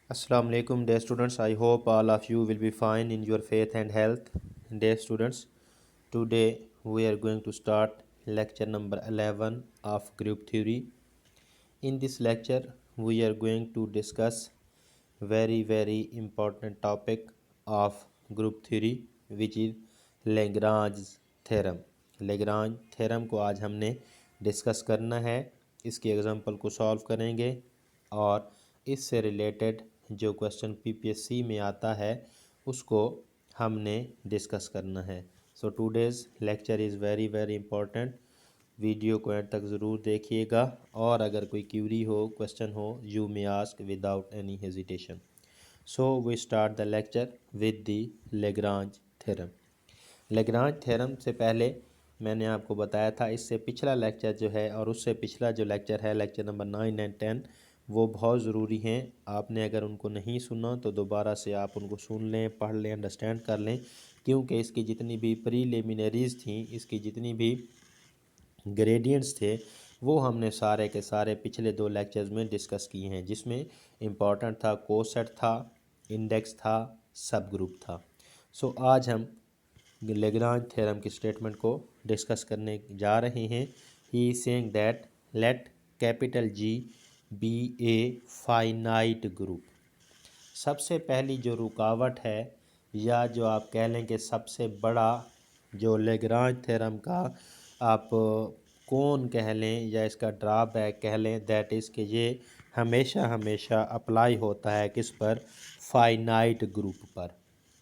Assalamu alaikum, dear students. I hope all of you will be fine in your faith and health. Dear students, today we are going to start lecture number 11 of group theory. In this lecture, we are going to discuss very important topic of group theory, which is Lagrange's theorem. Lagrange theorem को आज हमने discuss करना है, इसके example को solve करेंगे और इससे रिलेटेड जो क्वेश्चन पीपीएससी में आता है उसको हमने डिस्कस करना है। So today's lecture is very important. Video को एंड तक ज़रूर देखिएगा और अगर कोई क्यूरी हो, क्वेश्चन हो, you may ask without any hesitation. So we start the lecture with the Lagrange theorem. Lagrange theorem से पहले मैंने आपको बताया था, इससे पिछला लेक्चर जो है और उससे पिछला जो लेक्चर है, लेक्चर नंबर 9 एंड 10, वो बहुत ज़रूरी हैं। आपने अगर उनको नहीं सुना तो दोबारा से आप उनको सुन लें, पढ़ लें, अंडरस्टैंड कर लें, क्योंकि इसकी जितनी भी प्रीलिमिनरीज़ थी, इसकी जितनी भी ग्रेडियंट्स थे, वो हमने सारे के सारे पिछले 2 लेक्चर्स में डिस्कस किए हैं, जिसमें इम्पॉर्टेंट था कोसेट था, इंडेक्स था, सब ग्रुप था। सो आज हम लेग्रांज थ्योरम की स्टेटमेंट को डिस्कस करने जा रहे हैं। He is saying that let capital G be a finite group. सबसे पहली जो रुकावट है, या जो आप कह लें कि सबसे बड़ा जो लेग्रांज थ्योरम का आप कौन कह लें या इसका ड्रॉबैक कह लें, दैट इज़ कि ये हमेशा अप्लाई होता है किस पर, फाइनाइट ग्रुप पर।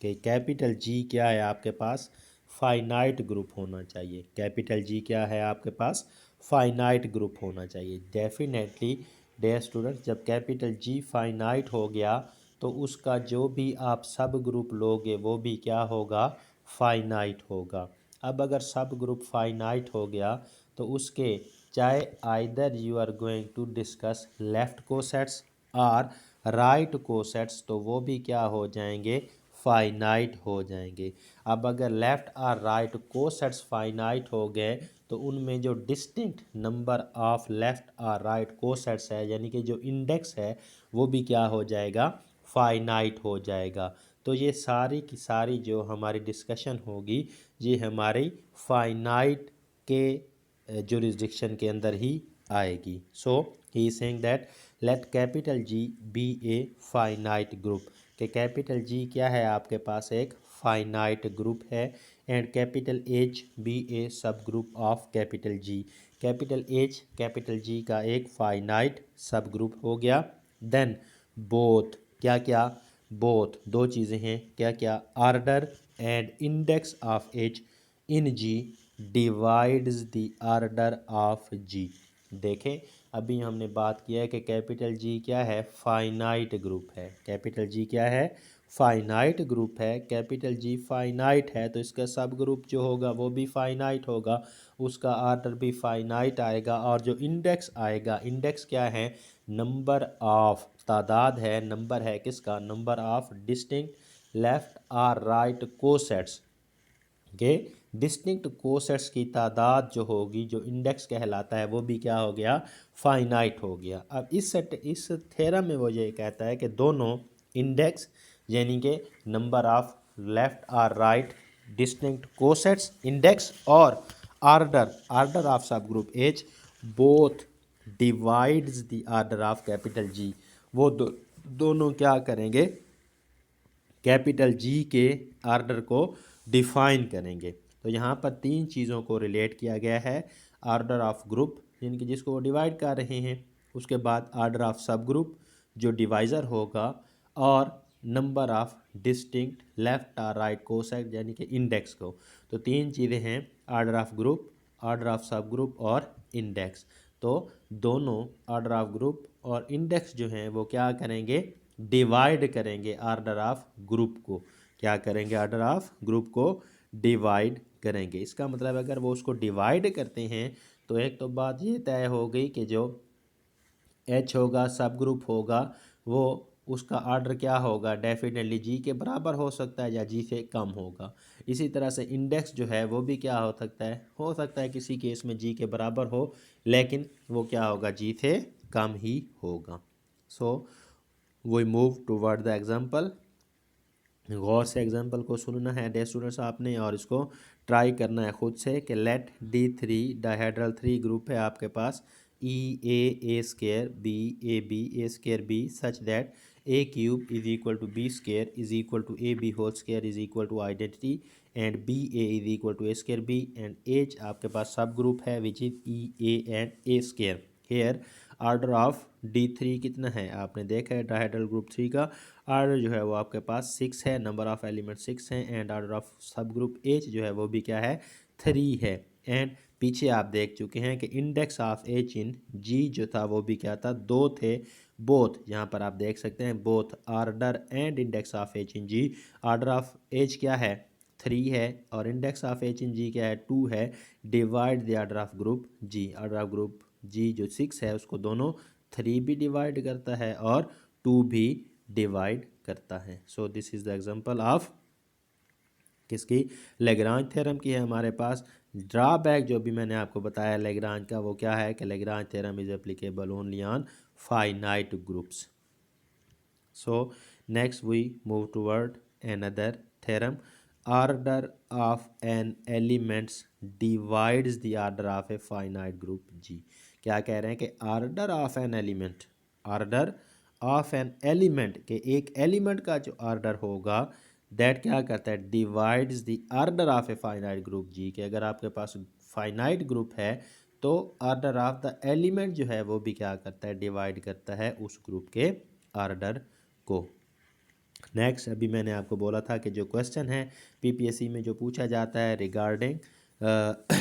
कि कैपिटल जी क्या है आपके पास, फाइनाइट ग्रुप होना चाहिए। कैपिटल जी क्या है आपके पास, फाइनाइट ग्रुप होना चाहिए। डेफिनेटली डियर स्टूडेंट, जब कैपिटल जी फाइनाइट हो गया तो उसका जो भी आप सब ग्रुप लोगे वो भी क्या होगा, फाइनाइट होगा। अब अगर सब ग्रुप फाइनाइट हो गया तो उसके चाहे either you are going to discuss left cosets और राइट कोसेट्स, तो वो भी क्या हो जाएंगे, फाइनाइट हो जाएंगे। अब अगर लेफ़्ट और राइट कोसेट्स फाइनाइट हो गए तो उनमें जो डिस्टिंक्ट नंबर ऑफ लेफ़्ट और राइट कोसेट्स है, यानी कि जो इंडेक्स है, वो भी क्या हो जाएगा, फाइनाइट हो जाएगा। तो ये सारी की सारी जो हमारी डिस्कशन होगी, ये हमारी फाइनाइट के जुरिस्डिक्शन के अंदर ही आएगी। So he is saying that let capital G be a finite group. कि कैपिटल जी क्या है आपके पास, एक फाइनाइट ग्रुप है, and capital H be a subgroup of capital G. Capital H capital G का एक फाइनाइट सब ग्रुप हो गया। देन बोथ क्या क्या, बोथ दो चीज़ें हैं, क्या क्या, order and index of H in G divides the order of G. देखें, अभी हमने बात किया है कि कैपिटल जी क्या है, फाइनाइट ग्रुप है। कैपिटल जी क्या है, फाइनाइट ग्रुप है। कैपिटल जी फाइनाइट है तो इसका सब ग्रुप जो होगा वो भी फाइनाइट होगा, उसका आर्डर भी फाइनाइट आएगा, और जो इंडेक्स आएगा, इंडेक्स क्या है, नंबर ऑफ, तादाद है, नंबर है किसका, नंबर ऑफ डिस्टिंक्ट लेफ़्ट और राइट कोसेट्स के डिस्टिंक्ट कोसेट्स की तादाद जो होगी, जो इंडेक्स कहलाता है, वो भी क्या हो गया, फाइनाइट हो गया। अब इस थ्योरम में वो ये कहता है कि दोनों इंडेक्स यानी कि नंबर ऑफ लेफ़्ट और राइट डिस्टिंक्ट कोसेट्स इंडेक्स और आर्डर ऑफ सब group H both divides the order of capital जी, वो दोनों क्या करेंगे, कैपिटल जी के आर्डर को डिफाइन करेंगे। तो यहाँ पर 3 चीज़ों को रिलेट किया गया है, आर्डर ऑफ ग्रुप जिनकी जिसको वो डिवाइड कर रहे हैं, उसके बाद आर्डर ऑफ सब ग्रुप जो डिवाइज़र होगा, और नंबर ऑफ डिस्टिंक्ट लेफ़्ट और राइट कोसेट यानी कि इंडेक्स को। तो 3 चीज़ें हैं, order of group, order of सब ग्रुप और इंडेक्स। तो दोनों आर्डर ऑफ ग्रुप और इंडेक्स जो हैं वो क्या करेंगे, डिवाइड करेंगे आर्डर ऑफ ग्रुप को। क्या करेंगे, आर्डर ऑफ ग्रुप को डिवाइड करेंगे। इसका मतलब अगर वो उसको डिवाइड करते हैं तो एक तो बात ये तय हो गई कि जो एच होगा, सब ग्रुप होगा, वो उसका आर्डर क्या होगा, डेफिनेटली जी के बराबर हो सकता है या जी से कम होगा। इसी तरह से इंडेक्स जो है वो भी क्या हो सकता है किसी केस में जी के बराबर हो, लेकिन वो क्या होगा, जी से कम ही होगा। So we move toward the example. गौर से एग्जाम्पल को सुनना है डे स्टूडेंट्स आपने, और इसको ट्राई करना है खुद से कि लेट D3 डायहेड्रल 3 ग्रुप है आपके पास A square B A square B such that A cube is equal to B square is equal to A B whole square is equal to identity and B A is equal to A square B and H आपके पास subgroup है which is A and A square. Here order of D3 कितना है आपने देखा है dihedral group 3 का order जो है वो आपके पास 6 है, नंबर ऑफ एलिमेंट 6 हैं एंड आर्डर ऑफ सब ग्रुप एच जो है वो भी क्या है 3 है। एंड पीछे आप देख चुके हैं कि इंडेक्स ऑफ एच इन जी जो था वो भी क्या था 2 थे, बोथ यहाँ पर आप देख सकते हैं both order and index of H in G. Order of H क्या है 3 है और index of H in G क्या है 2 है। Divide the order of group G, order of group G जो 6 है उसको दोनों 3 भी डिवाइड करता है और 2 भी डिवाइड करता है। So this is the example of किसकी लेग्रांज थ्योरम की है हमारे पास। ड्रॉबैक जो भी मैंने आपको बताया लेग्रांज का वो क्या है कि Lagrange theorem is applicable only on finite groups. So next we move toward another theorem। order of an elements divides the order of a finite group G। क्या कह रहे हैं कि order of an element, order of an element के एक element का जो order होगा दैट क्या करता है divides the order of a finite group G. कि अगर आपके पास फाइनाइट ग्रुप है तो ऑर्डर ऑफ द एलिमेंट जो है वो भी क्या करता है डिवाइड करता है उस ग्रुप के ऑर्डर को। नेक्स्ट अभी मैंने आपको बोला था कि जो क्वेश्चन है पीपीएससी में जो पूछा जाता है regarding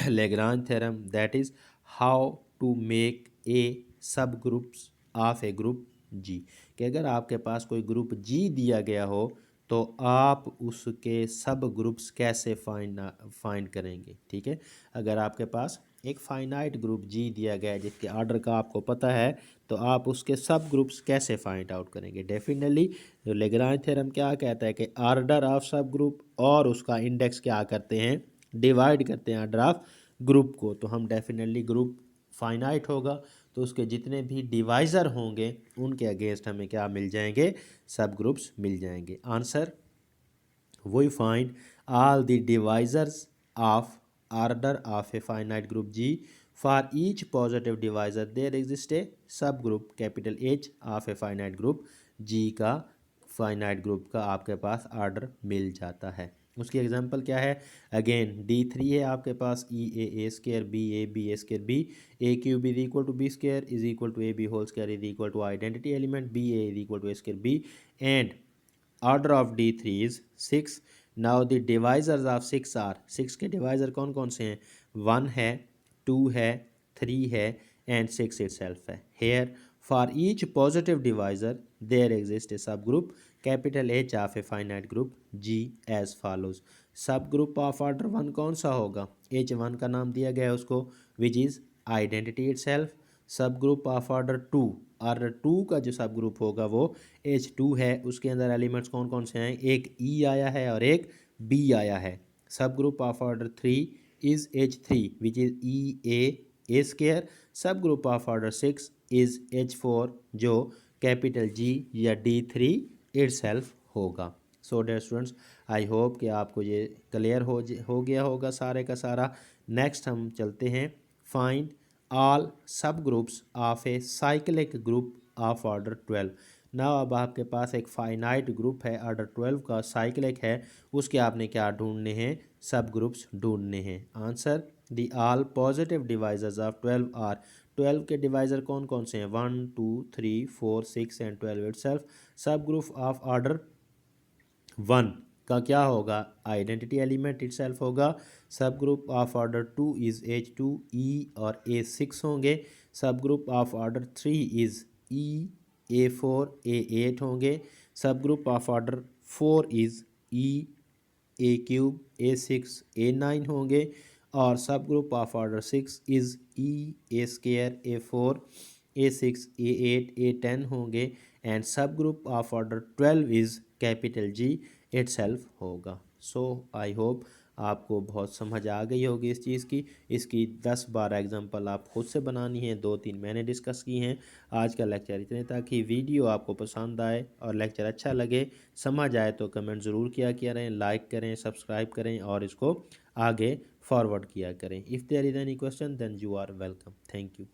Lagrange theorem that is how to make a subgroups of a group G. कि अगर आपके पास कोई ग्रुप जी दिया गया हो तो आप उसके सब ग्रुप्स कैसे फाइंड करेंगे। ठीक है, अगर आपके पास एक फाइनाइट ग्रुप जी दिया गया है जिसके ऑर्डर का आपको पता है तो आप उसके सब ग्रुप्स कैसे फाइंड आउट करेंगे। डेफिनेटली जो लेग्रांज थ्योरम क्या कहता है कि ऑर्डर ऑफ सब ग्रुप और उसका इंडेक्स क्या करते हैं डिवाइड करते हैं ऑर्डर ऑफ ग्रुप को। तो हम डेफिनेटली ग्रुप फाइनाइट होगा तो उसके जितने भी डिवाइज़र होंगे उनके अगेंस्ट हमें क्या मिल जाएंगे सब ग्रुप्स मिल जाएंगे। Answer we find all the divisors of order of a finite group G। For each positive divisor there exists a subgroup capital H of a finite group G का finite group का आपके पास order मिल जाता है। उसकी example क्या है again D3 है आपके पास A square B A square B A cube is equal to B square is equal to A B whole square is equal to identity element B A is equal to A square B and order of D3 is 6। now the divisors of 6 are 6 के divisor कौन कौन से हैं 1 है 2 है 3 है and 6 itself है। here for each positive divisor there exists a subgroup capital H of a finite group G as follows। सब ग्रुप ऑफ ऑर्डर 1 कौन सा होगा H1 का नाम दिया गया है उसको विच इज़ आइडेंटिटी इटसेल्फ। सब ग्रुप ऑफ ऑर्डर 2 ऑर्डर 2 का जो सब ग्रुप होगा वो H2 है, उसके अंदर एलिमेंट्स कौन कौन से हैं एक E आया है और एक B आया है। Subgroup of order 3 is H3 which is A square. Subgroup of order 6 is H4 जो कैपिटल G या D3 इटसेल्फ होगा। So dear students I hope कि आपको ये क्लियर हो गया होगा सारे का सारा। नेक्स्ट हम चलते हैं फाइंड ऑल सब groups of a cyclic group of order 12। ना अब आपके पास एक फाइनाइट ग्रुप है ऑर्डर 12 का साइक्लिक है उसके आपने क्या ढूंढने हैं सब ग्रुप्स ढूंढने हैं। Answer the all positive divisors of 12 are 12 के डिवाइज़र कौन कौन से हैं 1 2 3 4 6 एंड 12 इटसेल्फ। सब ग्रुप ऑफ ऑर्डर 1 का क्या होगा आइडेंटिटी एलिमेंट इटसेल्फ होगा। सब group of order 2 is H2 E और A6 होंगे। सब group of order 3 is E A4 A8 होंगे। सब group of order 4 is E A cube A6 A9 होंगे और सब group of order 6 is E A square A4 A6 A8 A10 होंगे and सब group of order 12 is capital G itself होगा। सो I hope आपको बहुत समझ आ गई होगी इस चीज़ की। इसकी 10-12 एग्जांपल आप खुद से बनानी है, 2-3 मैंने डिस्कस की हैं। आज का लेक्चर इतने, ताकि वीडियो आपको पसंद आए और लेक्चर अच्छा लगे, समझ आए तो कमेंट ज़रूर किया करें, लाइक करें, सब्सक्राइब करें और इसको आगे फॉरवर्ड किया करें। If there is any question then you are welcome. Thank you.